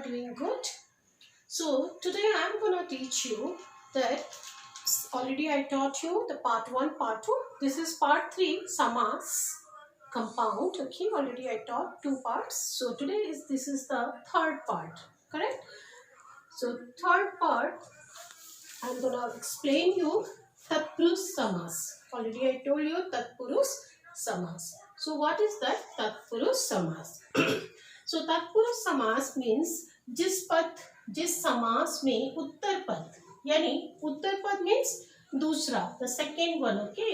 are doing good. So today I am going to teach you that already I taught you the part 1, part 2. This is part 3, Samas, compound. Okay, already I taught 2 parts. So today this is the third part, correct? So third part, I am going to explain you Tatpurush Samas. Already I told you Tatpurush Samas. So what is that Tatpurush Samas? So तत्पुरुष समास means जिस समास में उत्तर पद यानी उत्तर पद means दूसरा, the second one, okay,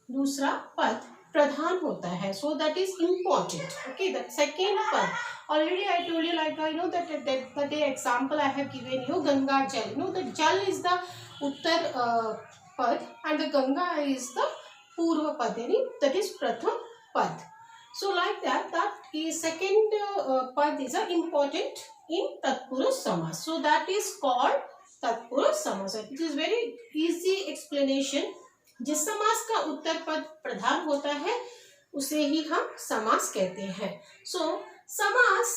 दूसरा पद प्रधान होता है. So that is important. Okay, the second pad. Already I told you, like I know that the example I have given you, Ganga jal. Know that jal is the uttar pad and the Ganga is the purva pad, यानी that is प्रथम पद. So like that is second pad is important in Tatpurush Samas. So that is called Tatpurush Samas. It is very easy explanation. जिस समास का उत्तर पद प्रधान होता है उसे ही हम समास कहते हैं. So समास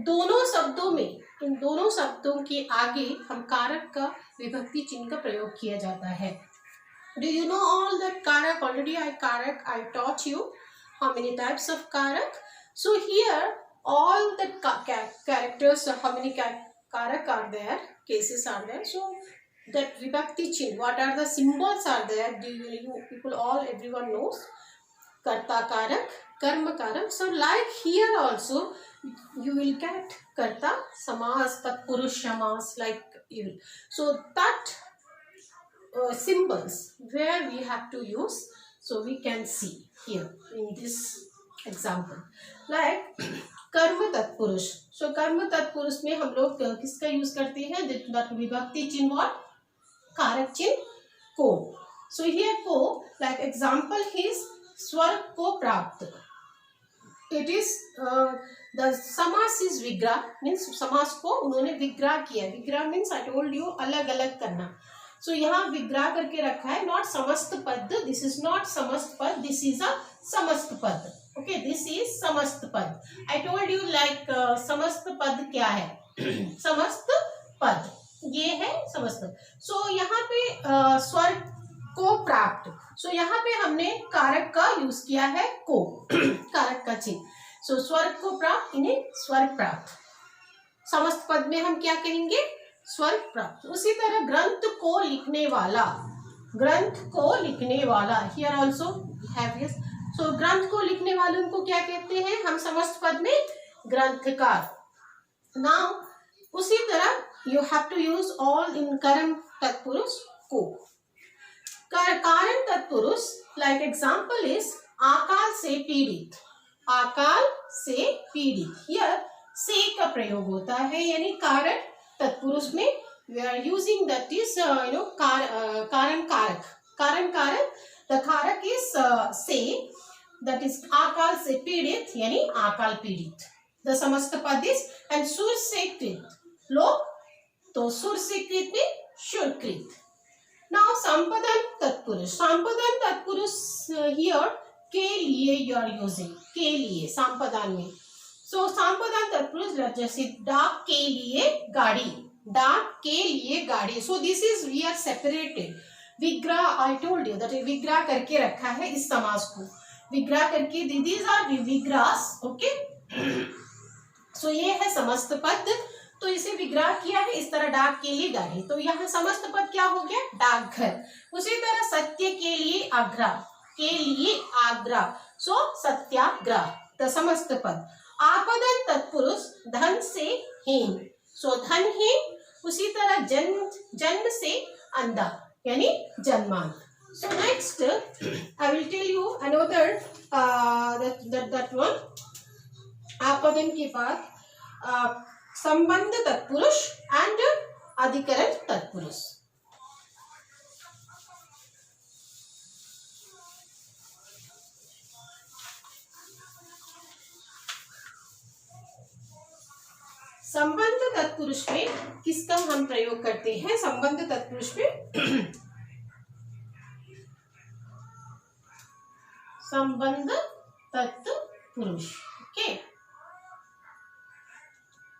दोनों शब्दों में, इन दोनों शब्दों के आगे हम कारक का विभक्ति चिन्ह का प्रयोग किया जाता है. Do you know all that karak? Already I taught you how many types of karak. So here all the characters, how many karak are there, cases are there. So that vibhakti chin, what are the symbols are there? Do you people all, everyone knows karta karak, karma karak. So like here also you will get karta samas, tatpurush samas, like you will. So that symbols where we have to use, so we can see here in this example, like कर्म तत्पुरुष. सो कर्म तत्पुरुष में हम लोग किसका use करते हैं? दैट विभक्ति चिन्ह और कारक चिन्ह को. सो हियर को, लाइक एग्जांपल इज स्वर्ग को प्राप्त. इट इज द समास इज विग्रह, मीन्स समास को उन्होंने विग्रह किया. विग्रह मीन्स आई टोल्ड यू अलग अलग करना. सो यहाँ विग्रह करके रखा है, नॉट समस्त पद. दिस इज नॉट समस्त पद, दिस इज अ समस्त पद. ओके, दिस इज समस्त पद. आई टोल्ड यू लाइक समस्त पद क्या है? समस्त पद ये है समस्त पद. सो यहाँ पे स्वर्ग को प्राप्त. सो यहाँ पे हमने कारक का यूज किया है को, कारक का चिन्ह. सो स्वर्ग को प्राप्त, इन्हें स्वर्ग प्राप्त. समस्त पद में हम क्या कहेंगे? स्वर्ग प्राप्त. उसी तरह ग्रंथ को लिखने वाला, ग्रंथ को लिखने वाला, हियर ऑल्सो हैव यस. सो ग्रंथ को लिखने वालों को क्या कहते हैं हम समस्त पद में? ग्रंथकार. नाउ उसी तरह you have to use all in कर्म तत्पुरुष को. कारण तत्पुरुष, लाइक एग्जाम्पल इज आकाल से पीड़ित. आकाल से पीड़ित, हियर से का प्रयोग होता है, यानी कारण तत्पुरुष में we are using that is कारण कारक. the कारक is से, that is आकाल से पीड़ित, यानी आकाल पीड़ित. the समस्त पद is and सुर से कृत, लोग तो सुर से कृत में शुरकृत. now संपदन तत्पुरुष. संपदन तत्पुरुष here के लिए you are using, के लिए संपदान में. सो संपदान तत्पुरुष जैसे डाक के लिए गाड़ी, डाक के लिए गाड़ी. So this is we are separated. विग्रह, आई टोल्ड यू दैट विग्रह करके रखा है इस समास को, विग्रह करके. दीज आर विग्रहस. ओके, सो ये है समस्त पद, तो इसे विग्रह किया है इस तरह, डाक के लिए गाड़ी. तो यहाँ समस्त पद क्या हो गया? डाकघर. उसी तरह सत्य के लिए आग्रह, के लिए आग्रह. सो सत्याग्रह, द समस्त पद. आपदन तत्पुरुष धन से हीन. सो धनहीन. उसी तरह जन्म से अंधा, यानी जन्मांध. So next I will tell you another that one. आपदन के बाद संबंध तत्पुरुष एंड अधिकरण तत्पुरुष. संबंध तत्पुरुष में किसका हम प्रयोग करते हैं? संबंध तत्पुरुष में संबंध तत्पुरुष. ओके,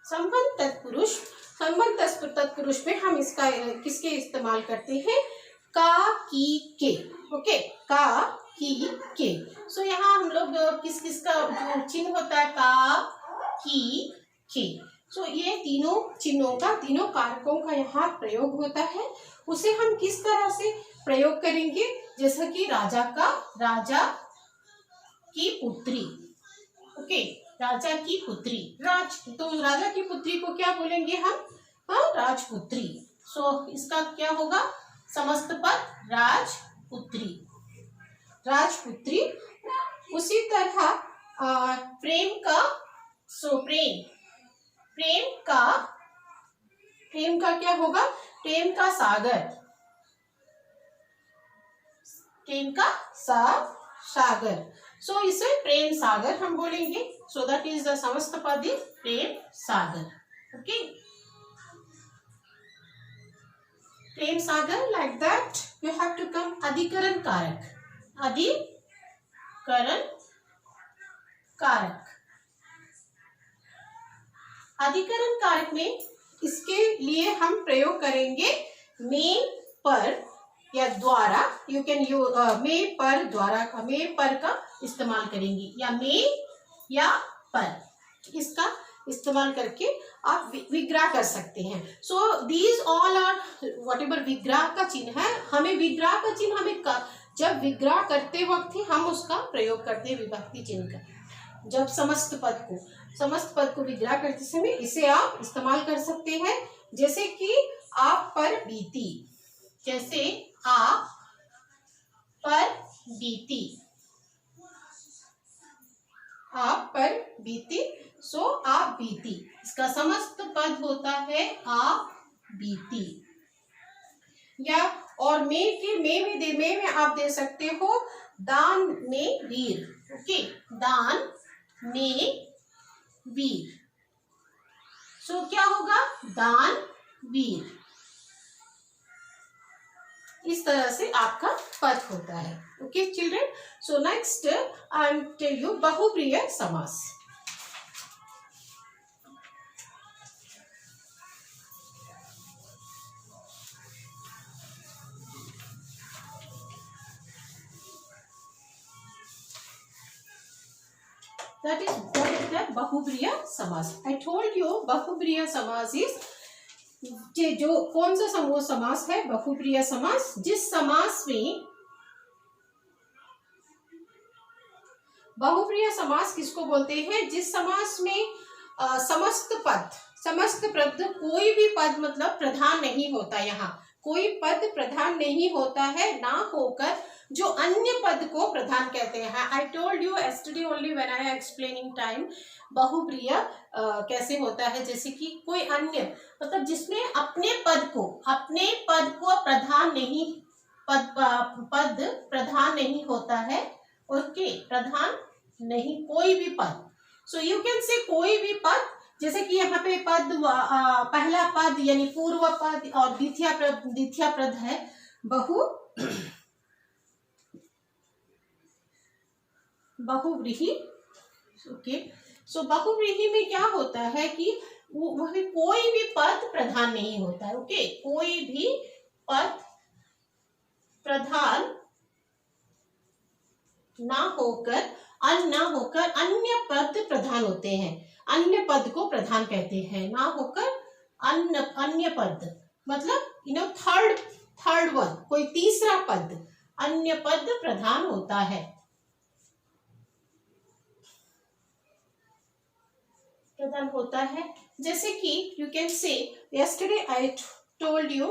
संबंध तत्पुरुष, संबंध तत्पुरुष में हम इसका किसके इस्तेमाल करते हैं, का, की, के। ओके, का, की, के। सो यहाँ हम लोग किस किस का जो चिन्ह होता है, का, की, के। सो ये तीनों चिन्हों का, तीनों कारकों का यहाँ प्रयोग होता है। उसे हम किस तरह से प्रयोग करेंगे, जैसा कि राजा का, राजा की पुत्री। ओके, राजा की पुत्री, राज, तो राजा की पुत्री को क्या बोलेंगे हम, राजपुत्री। सो इसका क्या होगा, समस्त पद राजपुत्री, राजपुत्री। उसी तरह प्रेम का, सो प्रेम, प्रेम का क्या होगा, प्रेम का सागर, प्रेम का सागर। सो इसे प्रेम सागर हम बोलेंगे। सो दैट इज द समस्त पद इज प्रेम सागर। ओके, प्रेम सागर, like that you have to come अधिकरण कारक, अधिकरण कारक। अधिकरण कारक में इसके लिए हम प्रयोग करेंगे में, पर या द्वारा। यू कैन में, पर, द्वारा, में, पर का इस्तेमाल करेंगे, या में या पर, इसका इस्तेमाल करके आप विग्रह कर सकते हैं। So these all are whatever विग्रह का चिन्ह है। हमें विग्रह का चिन्ह हमें जब विग्रह करते वक्त ही हम उसका प्रयोग करते हैं, विभक्ति चिन्ह का। जब समस्त पद को विग्रह करते समय इसे आप इस्तेमाल कर सकते हैं। जैसे कि आप पर बीती, जैसे आप पर बीती, आप पर बीती। सो आप बीती, इसका समस्त पद होता है आप बीती। या और में आप दे सकते हो दान में वीर। ओके, दान में वीर। सो क्या होगा, दान वीर। इस तरह से आपका पद होता है। Okay children, so next I will tell you bahupriya samas. That is what is the बहुप्रिय समास. I told you बहुप्रिय समास is जो कौन सा समूह समास है बहुप्रिय समास, जिस समास में बहुप्रिय समास किसको बोलते हैं, जिस समास में समस्त पद कोई भी पद मतलब प्रधान नहीं होता, यहाँ कोई पद प्रधान नहीं होता है, ना होकर जो अन्य पद को प्रधान कहते हैं. I told you yesterday only when I explaining time बहुप्रिय कैसे होता है, जैसे कि कोई अन्य मतलब जिसमें अपने पद को प्रधान नहीं, पद प्रधान नहीं होता है. ओके, प्रधान नहीं कोई भी पद. सो यू कैन से कोई भी पद, जैसे कि यहाँ पे पद पहला पद यानी पूर्व पद और द्वितीय पद है बहुव्रीहि. ओके, सो बहुव्रीहि में क्या होता है कि वह कोई भी पद प्रधान नहीं होता है. ओके, कोई भी पद प्रधान ना होकर अन्य पद प्रधान होते हैं. अन्य पद को प्रधान कहते हैं, ना होकर अन्य पद मतलब थर्ड वन, कोई तीसरा पद अन्य पद प्रधान होता है, प्रधान होता है. जैसे कि you can say yesterday I told you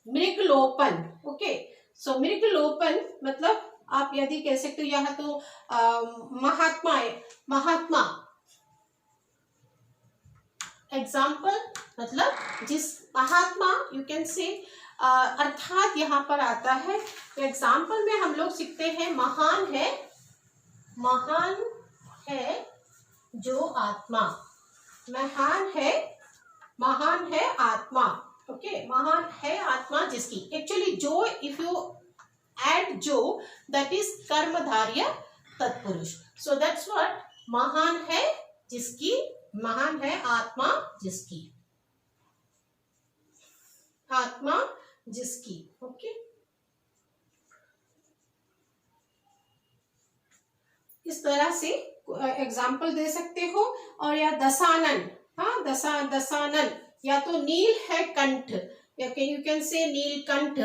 mriglopan. Okay, so मृगलोपन मतलब आप यदि कह सकते हो यहाँ तो महात्मा एग्जाम्पल मतलब जिस महात्मा यू कैन से अर्थात यहाँ पर आता है एग्जाम्पल में हम लोग सीखते हैं महान है जो आत्मा, महान है आत्मा. ओके, महान है आत्मा जिसकी, एक्चुअली जो इफ यू एड जो दैट इज कर्मधारय तत्पुरुष. सो दैट्स व्हाट महान है जिसकी महान है आत्मा जिसकी, आत्मा जिसकी। ओके, इस तरह से एग्जाम्पल दे सकते हो। और या दशानन, हाँ दशानन, या तो नील है कंठ, यू कैन से नीलकंठ,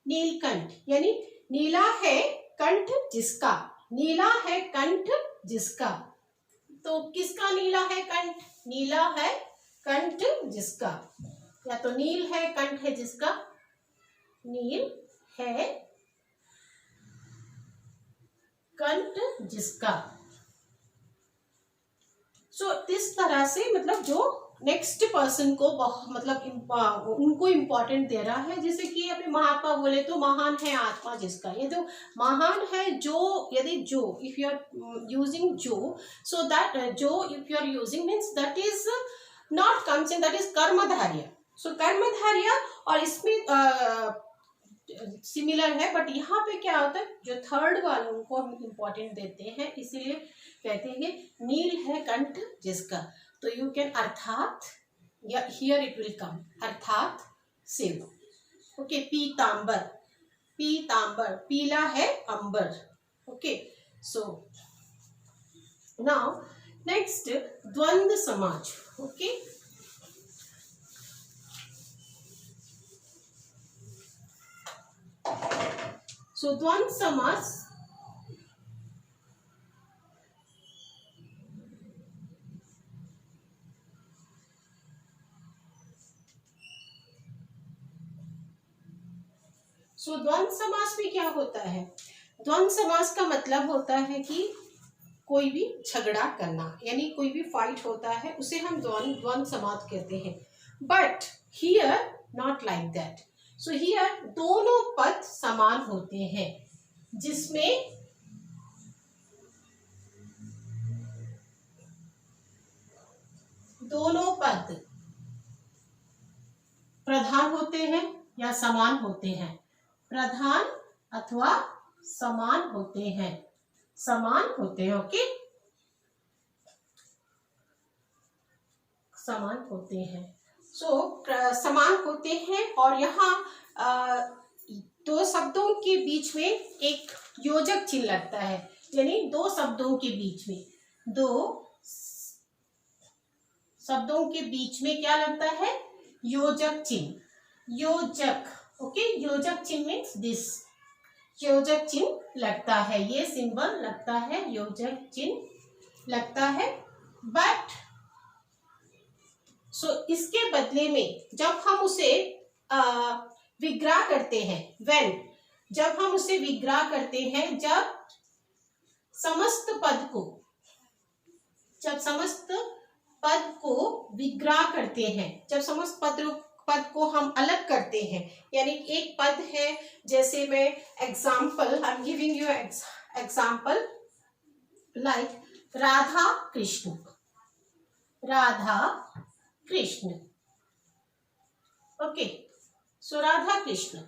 नीलकंठ यानी नीला है कंठ जिसका, नीला है कंठ जिसका। तो किसका नीला है कंठ? नीला है कंठ जिसका, या तो नील है कंठ है जिसका, नील है कंठ जिसका। सो इस तरह से मतलब जो नेक्स्ट पर्सन को मतलब उनको इम्पोर्टेंट दे रहा है। जैसे कि अभी महात्मा बोले तो महान है आत्मा जिसका, ये जो महान है जो, यदि जो इफ यू आर यूजिंग जो, सो दैट जो if you are using means that is not comes in, that is karmadharya. So karmadharya, और इसमें सिमिलर है, बट यहाँ पे क्या होता है, जो थर्ड वाले उनको हम इम्पोर्टेंट देते हैं, इसीलिए कहते हैं नील है कंठ जिसका। तो यू कैन अर्थात, या हियर इट विल कम अर्थात शिव। ओके, पीतांबर, पीतांबर पीला है अंबर। ओके, सो नाउ नेक्स्ट द्वंद्व समाज। ओके, सो द्वंद्व समास द्वंद्व समास में क्या होता है? द्वंद्व समास का मतलब होता है कि कोई भी झगड़ा करना, यानी कोई भी फाइट होता है उसे हम द्वंद्व समास कहते हैं। But here not like that. So here दोनों पद समान होते हैं, जिसमें दोनों पद प्रधान होते हैं या समान होते हैं, प्रधान अथवा समान होते हैं, समान होते हैं। ओके, समान होते हैं। सो समान होते हैं, और यहाँ दो शब्दों के बीच में एक योजक चिन्ह लगता है, यानी दो शब्दों के बीच में, दो शब्दों के बीच में क्या लगता है? योजक चिन्ह, योजक। ओके, योजक चिन्ह मीन्स दिस, योजक चिन्ह लगता है, ये सिंबल लगता है, योजक चिन्ह लगता है। बट इसके बदले में जब हम उसे विग्रह करते हैं, when, जब हम उसे विग्रह करते हैं, जब समस्त पद को, जब समस्त पद को विग्रह करते हैं, जब समस्त पद को हम अलग करते हैं, यानी एक पद है, जैसे मैं example, I am giving you example like Radha Krishna, Radha Krishna. Okay, so Radha Krishna.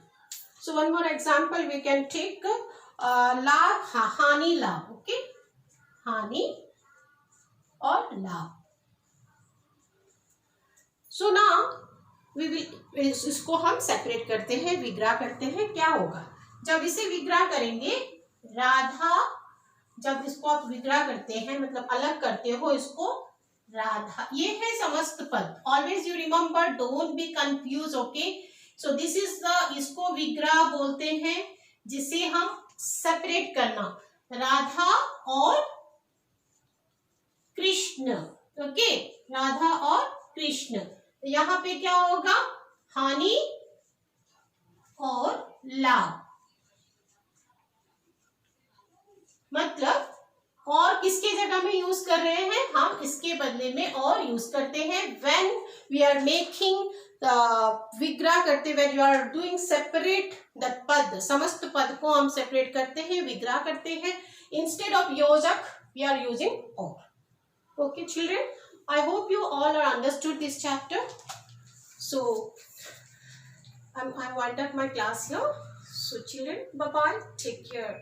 So one more example we can take लाभ, हानि लाभ। ओके, हानि और लाभ। सो नाउ वी विल, इसको हम सेपरेट करते हैं, विग्रह करते हैं। क्या होगा जब इसे विग्रह करेंगे? राधा, जब इसको आप विग्रह करते हैं मतलब अलग करते हो इसको, राधा, ये है समस्त पद। Always you remember, don't be confuse. Okay, so this is the, इसको विग्रह बोलते हैं, जिसे हम सेपरेट करना, राधा और कृष्ण। ओके, राधा और कृष्ण। यहाँ पे क्या होगा? हानि और लाभ। मतलब और किसके जगह में यूज कर रहे हैं? हम इसके बदले में और यूज करते हैं when we are making विग्रह करते, when you are doing separate the पद, समस्त पद को हम सेपरेट करते हैं, विग्रह करते हैं। instead of योजक we are using or. Okay children, I hope you all are understood this chapter. So I'm wind up my class here. So children, bye bye, take care.